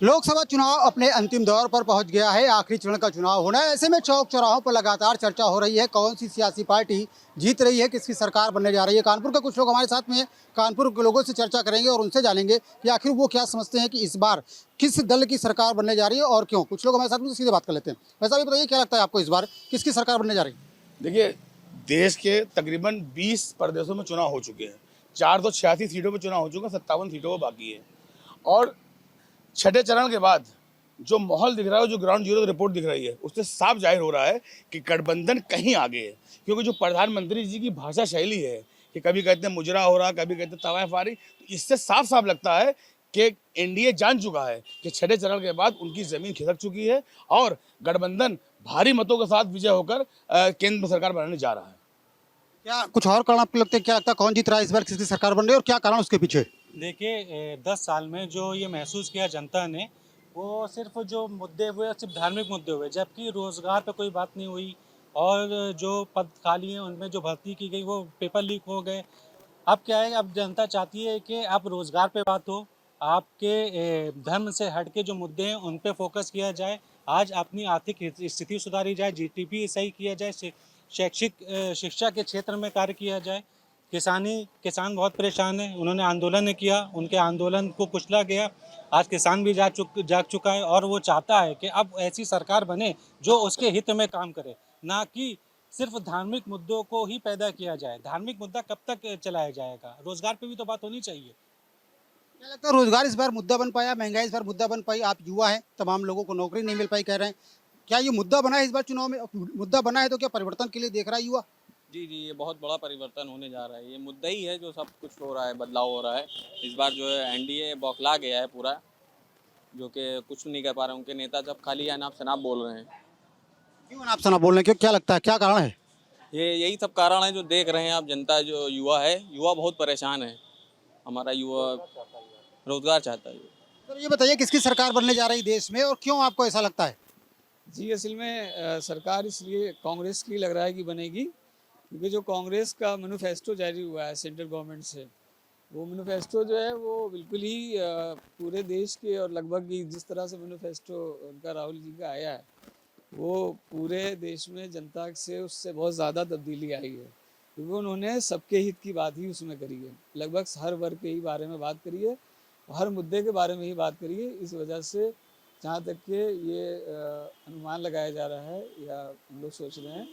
लोकसभा चुनाव अपने अंतिम दौर पर पहुंच गया है। आखिरी चरण का चुनाव होना है। ऐसे में चौक चौराहों पर लगातार चर्चा हो रही है, कौन सी सियासी पार्टी जीत रही है, किसकी सरकार बनने जा रही है। कानपुर के कुछ लोग हमारे साथ में हैं। कानपुर के लोगों से चर्चा करेंगे और उनसे जानेंगे कि आखिर वो क्या समझते हैं कि इस बार किस दल की सरकार बनने जा रही है और क्यों। कुछ लोग हमारे साथ में सीधे बात कर लेते हैं। वैसा भी बताइए, क्या लगता है आपको इस बार किसकी सरकार बनने जा रही है? देखिए, देश के तकरीबन 20 प्रदेशों में चुनाव हो चुके हैं। 486 सीटों पर चुनाव हो चुका है, 57 सीटों पर बाकी है। और छठे चरण के बाद जो माहौल दिख रहा है, जो ग्राउंड जीरो रिपोर्ट दिख रही है, उससे साफ जाहिर हो रहा है कि गठबंधन कहीं आगे है। क्योंकि जो प्रधानमंत्री जी की भाषा शैली है कि कभी कहते हैं मुजरा हो रहा, कभी कहते हैं तवाए फारी, तो इससे साफ साफ लगता है कि एनडीए जान चुका है कि छठे चरण के बाद उनकी जमीन खिसक चुकी है और गठबंधन भारी मतों के साथ विजय होकर केंद्र में सरकार बनाने जा रहा है। क्या कुछ और कारण आपको लगता है? क्या लगता है कौन जीत रहा है इस बार, किसकी सरकार बन रही है और क्या कारण उसके पीछे? देखिए 10 साल में जो ये महसूस किया जनता ने, वो सिर्फ जो मुद्दे हुए सिर्फ धार्मिक मुद्दे हुए, जबकि रोज़गार पे कोई बात नहीं हुई। और जो पद खाली हैं उनमें जो भर्ती की गई वो पेपर लीक हो गए। अब क्या है, अब जनता चाहती है कि अब रोज़गार पे बात हो, आपके धर्म से हट के जो मुद्दे हैं उन पे फोकस किया जाए। आज अपनी आर्थिक स्थिति सुधारी जाए, जीडीपी सही किया जाए, शैक्षिक शिक्षा के क्षेत्र में कार्य किया जाए। किसान बहुत परेशान है, उन्होंने आंदोलन किया, उनके आंदोलन को कुचला गया। आज किसान भी जाग चुका है और वो चाहता है कि अब ऐसी सरकार बने जो उसके हित में काम करे, ना कि सिर्फ धार्मिक मुद्दों को ही पैदा किया जाए। धार्मिक मुद्दा कब तक चलाया जाएगा? रोजगार पे भी तो बात होनी चाहिए। क्या लगता है रोजगार इस बार मुद्दा बन पाया, महंगाई इस बार मुद्दा बन पाई? आप युवा हैं, तमाम लोगों को नौकरी नहीं मिल पाई कह रहे हैं। क्या ये मुद्दा बना है इस बार चुनाव में? मुद्दा बना है तो क्या परिवर्तन के लिए देख रहा है युवा? जी जी, ये बहुत बड़ा परिवर्तन होने जा रहा है। ये मुद्दा ही है जो सब कुछ हो रहा है, बदलाव हो रहा है। इस बार जो है एनडीए बौखला गया है पूरा, जो कि कुछ नहीं कर पा रहे। उनके नेता जब खाली अनाप शनाप बोल रहे हैं। क्यों आप सना बोल रहे हैं? क्यों, क्या लगता है क्या कारण है? ये यही सब कारण है जो देख रहे हैं आप। जनता जो युवा है, युवा बहुत परेशान है। हमारा युवा रोजगार चाहता है। तो ये बताइए किसकी सरकार बनने जा रही है देश में और क्यों आपको ऐसा लगता है? जी, असल में सरकार इसलिए कांग्रेस की लग रहा है कि बनेगी, क्योंकि जो कांग्रेस का मैनिफेस्टो जारी हुआ है सेंट्रल गवर्नमेंट से, वो मैनिफेस्टो जो है वो बिल्कुल ही पूरे देश के और लगभग जिस तरह से मैनिफेस्टो उनका राहुल जी का आया है, वो पूरे देश में जनता से उससे बहुत ज़्यादा तब्दीली आई है। क्योंकि उन्होंने सबके हित की बात ही उसमें करी है, लगभग हर वर्ग के ही बारे में बात करी है, हर मुद्दे के बारे में ही बात करी है। इस वजह से जहाँ तक कि ये अनुमान लगाया जा रहा है या हम लोग सोच रहे हैं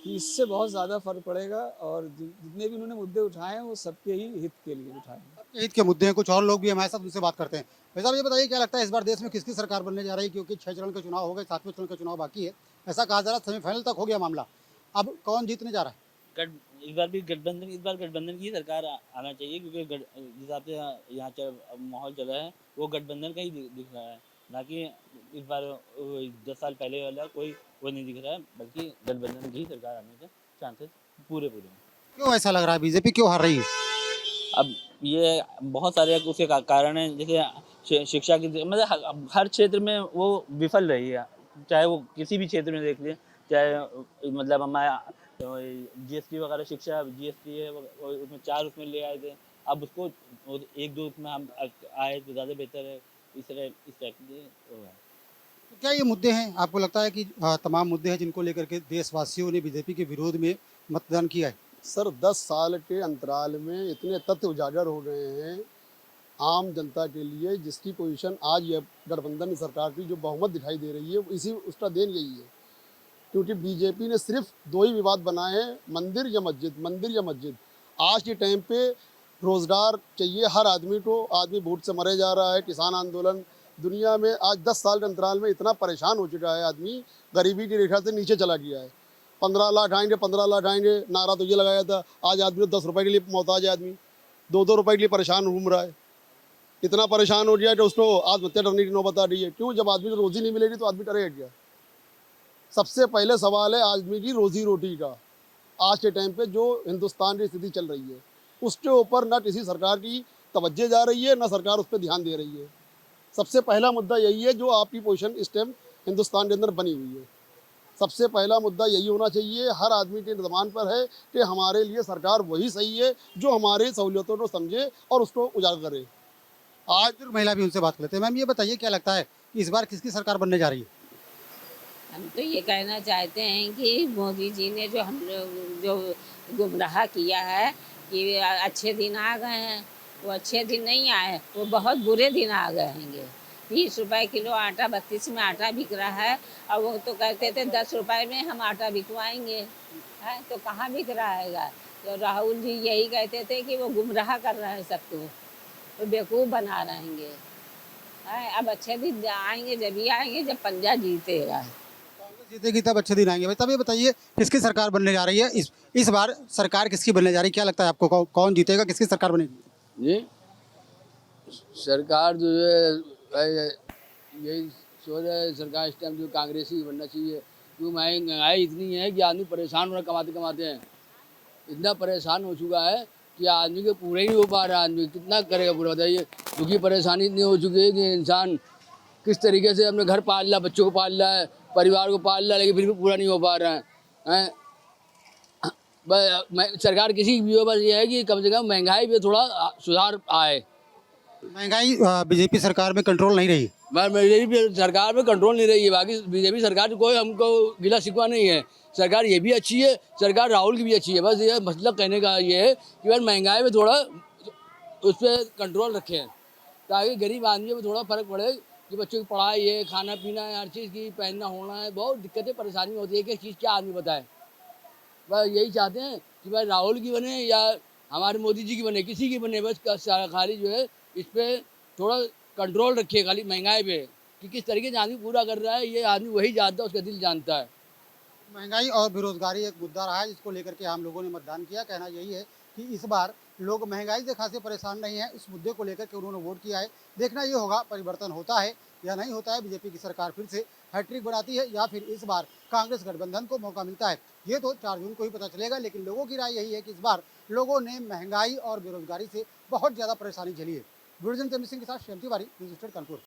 कि इससे बहुत ज़्यादा फर्क पड़ेगा और जितने भी उन्होंने मुद्दे उठाए हैं वो सबके ही हित के लिए उठाए हैं। सबके हित के मुद्दे हैं। कुछ और लोग भी हमारे साथ उनसे बात करते हैं। वैसे आप ये बताइए क्या लगता है इस बार देश में किसकी सरकार बनने जा रही है? क्योंकि 6 चरण के चुनाव हो गए, 7वें चरण का चुनाव बाकी है। ऐसा कहा जा रहा है सेमीफाइनल तक हो गया मामला। अब कौन जीतने जा रहा है? इस बार भी गठबंधन, इस बार गठबंधन की सरकार आना चाहिए, क्योंकि जिस हिसाब से यहाँ माहौल चल रहा है वो गठबंधन का ही दिख रहा है, ना कि इस बार 10 साल पहले वाला कोई वो नहीं दिख रहा है, बल्कि गठबंधन की ही सरकार आने के चांसेस पूरे हैं। क्यों ऐसा लग रहा है? बीजेपी क्यों हार रही है? अब ये बहुत सारे उसके कारण हैं, जैसे शिक्षा की, मतलब हर क्षेत्र में वो विफल रही है। चाहे वो किसी भी क्षेत्र में देख लें, चाहे मतलब हमारा जीएसटी वगैरह, शिक्षा जीएसटी है उसमें 4 उसमें ले आए थे, अब उसको 1-2 उसमें हम आए तो ज़्यादा बेहतर है। इस टाइप के हो है। तो क्या ये मुद्दे हैं, आपको लगता है कि तमाम मुद्दे हैं जिनको लेकर के देशवासियों ने बीजेपी के विरोध में मतदान किया है? सर 10 साल के अंतराल में इतने तथ्य उजागर हो गए हैं आम जनता के लिए, जिसकी पोजीशन आज ये गठबंधन सरकार की जो बहुमत दिखाई दे रही है इसी उसका देन यही है। क्योंकि बीजेपी ने सिर्फ 2 ही विवाद बनाए हैं, मंदिर या मस्जिद, मंदिर या मस्जिद। आज के टाइम पे रोज़गार चाहिए हर आदमी को, आदमी भूख से मरे जा रहा है। किसान आंदोलन दुनिया में आज 10 साल के अंतराल में इतना परेशान हो चुका है, आदमी गरीबी की रेखा से नीचे चला गया है। 15 लाख आएंगे, 15 लाख आएंगे, नारा तो ये लगाया था। आज आदमी 10 रुपये के लिए मोहताज है, आदमी 2-2 रुपये के लिए परेशान घूम रहा है। इतना परेशान हो गया कि उसको आत्महत्या करने की नौबत आ रही है। क्यों? जब आदमी को रोज़ी नहीं मिलेगी तो आदमी करेगा क्या? सबसे पहले सवाल है आदमी की रोज़ी रोटी का। आज के टाइम पे जो हिंदुस्तान की स्थिति चल रही है उसके ऊपर ना किसी सरकार की तवज्जो जा रही है, ना सरकार उस पर ध्यान दे रही है। सबसे पहला मुद्दा यही है जो आपकी पोजीशन इस टाइम हिंदुस्तान के अंदर बनी हुई है। सबसे पहला मुद्दा यही होना चाहिए, हर आदमी के ज़बान पर है कि हमारे लिए सरकार वही सही है जो हमारी सहूलियतों को समझे और उसको उजागर करे। आज बुजुर्ग महिला भी उनसे बात कर लेते हैं। मैम ये बताइए क्या लगता है कि इस बार किसकी सरकार बनने जा रही है? हम तो ये कहना चाहते हैं कि मोदी जी ने जो हम लोग जो गुमराह किया है कि अच्छे दिन आ गए हैं, वो अच्छे दिन नहीं आए, वो बहुत बुरे दिन आ गए हैं। 20 रुपए किलो आटा 32 में आटा बिक रहा है और वो तो कहते थे 10 रुपए में हम आटा बिकवाएंगे, है तो कहाँ बिक रहा है? तो राहुल जी यही कहते थे कि वो गुमराह कर रहे हैं सबको, वो बेवकूफ़ बना रहेंगे। है अब अच्छे दिन आएंगे, जब ही आएंगे जब पंजा जीतेगा। कांग्रेस जीतेगी तब अच्छे दिन आएंगे भाई। तब ये बताइए किसकी सरकार बनने जा रही है इस बार? सरकार किसकी बनने जा रही है? क्या लगता है आपको कौन जीतेगा, किसकी सरकार बनेगी? जी सरकार जो है यही सोच रहा है, सरकार इस टाइम जो कांग्रेस ही बनना चाहिए, क्यों महंगाई इतनी है कि आदमी परेशान हो रहा, कमाते कमाते हैं इतना परेशान हो चुका है कि आदमी के पूरे ही नहीं हो पा रहा। आदमी कितना करेगा पूरा, बताइए। दुखी परेशानी इतनी हो चुकी है कि इंसान किस तरीके से अपने घर पाल रहा, बच्चों को पाल रहा है, परिवार को पाल रहा है, लेकिन फिर भी पूरा नहीं हो पा रहा है। सरकार किसी भी हो, बस ये है कि कम से कम महंगाई पे थोड़ा सुधार आए। महंगाई बीजेपी सरकार में कंट्रोल नहीं रही। बीजेपी सरकार में कंट्रोल नहीं रही है, बाकी बीजेपी सरकार कोई हमको गिला शिकवा नहीं है। सरकार ये भी अच्छी है, सरकार राहुल की भी अच्छी है। बस ये मतलब कहने का ये है कि यार महंगाई में थोड़ा उस पर कंट्रोल रखें ताकि गरीब आदमी में थोड़ा फर्क पड़े कि बच्चों की पढ़ाई है, खाना पीना है, हर चीज़ की पहनना होना है, बहुत दिक्कतें परेशानी होती है। एक चीज़ क्या आदमी बताए। बस यही चाहते हैं कि भाई राहुल की बने या हमारे मोदी जी की बने, किसी की बने, बस खाली जो है इस पर थोड़ा कंट्रोल रखिए, खाली महंगाई पे कि किस तरीके से आदमी पूरा कर रहा है, ये आदमी वही जानता है, उसका दिल जानता है। महंगाई और बेरोजगारी एक मुद्दा रहा है जिसको लेकर के आम लोगों ने मतदान किया। कहना यही है कि इस बार लोग महंगाई से खासे परेशान नहीं है, इस मुद्दे को लेकर के उन्होंने वोट किया है। देखना ये होगा परिवर्तन होता है या नहीं होता है, बीजेपी की सरकार फिर से हैट्रिक बनाती है या फिर इस बार कांग्रेस गठबंधन को मौका मिलता है। ये तो 4 जून को ही पता चलेगा, लेकिन लोगों की राय यही है कि इस बार लोगों ने महंगाई और बेरोजगारी से बहुत ज़्यादा परेशानी झेली है। वीडियो जर्नलिस्ट सिंह के साथ श्याम तिवारी, न्यूज़ 18 कानपुर।